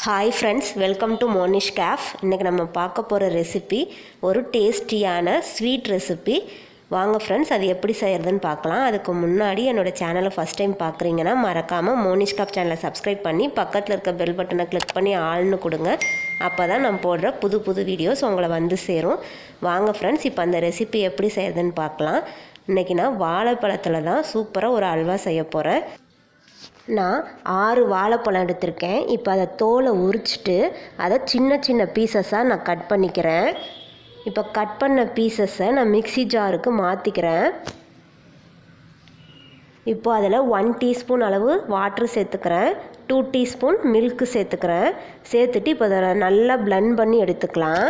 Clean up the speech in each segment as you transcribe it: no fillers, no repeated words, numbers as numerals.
Hi friends, welcome to Monish cafe. இன்றைக்கி நம்ம பார்க்க போகிற ரெசிபி ஒரு டேஸ்டியான ஸ்வீட் ரெசிபி. வாங்க ஃப்ரெண்ட்ஸ், அது எப்படி செய்கிறதுன்னு பார்க்கலாம். அதுக்கு முன்னாடி என்னோடய சேனலை ஃபஸ்ட் டைம் பார்க்குறீங்கன்னா மறக்காமல் மோனிஷ் கேஃப் சேனலை சப்ஸ்கிரைப் பண்ணி பக்கத்தில் இருக்க பெல் பட்டனை கிளிக் பண்ணி ஆள்னு கொடுங்க. அப்போ தான் நான் போடுற புது புது வீடியோஸ் உங்களை வந்து சேரும். வாங்க ஃப்ரெண்ட்ஸ், இப்போ அந்த ரெசிபி எப்படி செய்கிறதுன்னு பார்க்கலாம். இன்றைக்கி நான் வாழைப்பழத்தில் தான் சூப்பராக ஒரு அல்வா செய்ய போகிறேன். நான் 6 வாழைப்பழம் எடுத்திருக்கேன். இப்போ அதை தோலை உரிச்சிட்டு அதை சின்ன சின்ன பீசஸாக நான் கட் பண்ணிக்கிறேன். இப்போ கட் பண்ண பீசஸை நான் மிக்ஸி ஜாருக்கு மாற்றிக்கிறேன். இப்போ அதில் 1 டீஸ்பூன் அளவு வாட்ரு சேர்த்துக்கிறேன், 2 டீஸ்பூன் மில்க்கு சேர்த்துக்கிறேன். சேர்த்துட்டு இப்போ அதை நல்லா பிளெண்ட் பண்ணி எடுத்துக்கலாம்.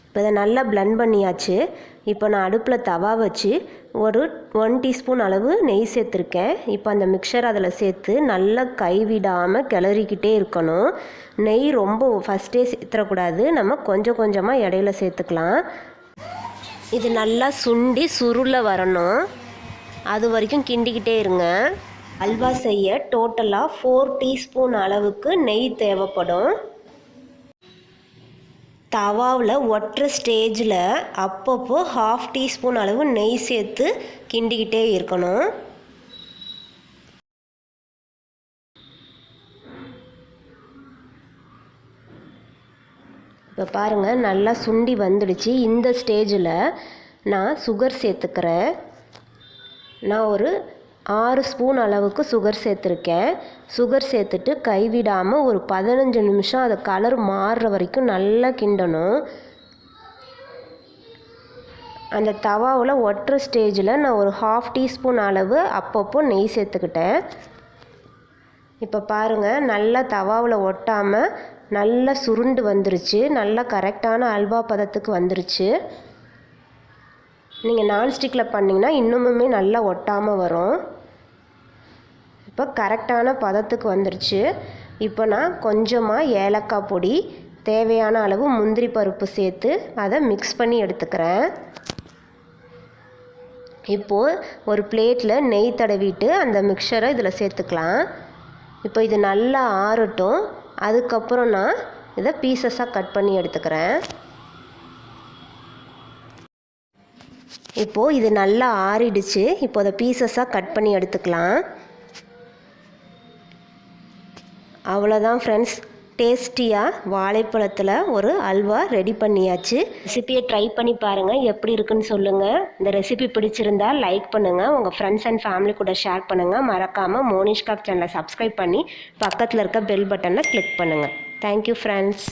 இப்போ இதை நல்லா பிளெண்ட் பண்ணியாச்சு. இப்போ நான் அடுப்பில் தவா வச்சு ஒரு 1 டீஸ்பூன் அளவு நெய் சேர்த்துருக்கேன். இப்போ அந்த மிக்சர் அதில் சேர்த்து நல்லா கைவிடாமல் கிளறிக்கிட்டே இருக்கணும். நெய் ரொம்ப ஃபஸ்ட்டே சேர்த்துடக்கூடாது, நம்ம கொஞ்சம் கொஞ்சமாக இடையில சேர்த்துக்கலாம். இது நல்லா சுண்டி சுருள வரணும், அது வரைக்கும் கிண்டிக்கிட்டே இருங்க. அல்வா செய்ய டோட்டலாக 4 டீஸ்பூன் அளவுக்கு நெய் தேவைப்படும். தவாவில் ஒட்டுற ஸ்டேஜில் அப்பப்போ 1/2 டீஸ்பூன் அளவு நெய் சேர்த்து கிண்டிக்கிட்டே இருக்கணும். இப்போ பாருங்கள், நல்லா சுண்டி வந்துடுச்சு. இந்த ஸ்டேஜில் நான் சுகர் சேர்த்துக்கிறேன். நான் ஒரு 6 ஸ்பூன் அளவுக்கு சுகர் சேர்த்துருக்கேன். சுகர் சேர்த்துட்டு கைவிடாமல் ஒரு 15 நிமிஷம் அதை கலர் மாறுற வரைக்கும் நல்லா கிண்டணும். அந்த தவாவில் ஒட்டுற ஸ்டேஜில் நான் ஒரு 1/2 டீஸ்பூன் அளவு அப்பப்போ நெய் சேர்த்துக்கிட்டேன். இப்போ பாருங்கள், நல்லா தவாவில் ஒட்டாமல் நல்லா சுருண்டு வந்துருச்சு. நல்லா கரெக்டான அல்வா பதத்துக்கு வந்துருச்சு. நீங்கள் நான்ஸ்டிக்கில் பண்ணிங்கன்னா இன்னுமுமே நல்லா ஒட்டாமல் வரும். இப்போ கரெக்டான பதத்துக்கு வந்துருச்சு. இப்போ நான் கொஞ்சமாக ஏலக்காய் பொடி, தேவையான அளவு முந்திரி பருப்பு சேர்த்து அதை மிக்ஸ் பண்ணி எடுத்துக்கிறேன். இப்போது ஒரு பிளேட்டில் நெய் தடவிட்டு அந்த மிக்சரை இதில் சேர்த்துக்கலாம். இப்போ இது நல்லா ஆறட்டும். அதுக்கப்புறம் நான் இதை பீசஸாக கட் பண்ணி எடுத்துக்கிறேன். இப்போது இது நல்லா ஆறிடுச்சு. இப்போ அதை பீசஸாக கட் பண்ணி எடுத்துக்கலாம். அவ்வளோதான் ஃப்ரெண்ட்ஸ், டேஸ்டியாக வாழைப்பழத்தில் ஒரு அல்வா ரெடி பண்ணியாச்சு. ரெசிபியை ட்ரை பண்ணி பாருங்கள், எப்படி இருக்குன்னு சொல்லுங்கள். இந்த ரெசிபி பிடிச்சிருந்தால் லைக் பண்ணுங்கள், உங்கள் ஃப்ரெண்ட்ஸ் அண்ட் ஃபேமிலி கூட ஷேர் பண்ணுங்கள். மறக்காமல் மோனிஷ் கேஃப் சேனலை சப்ஸ்கிரைப் பண்ணி பக்கத்தில் இருக்க பெல் பட்டனை கிளிக் பண்ணுங்கள். Thank you friends.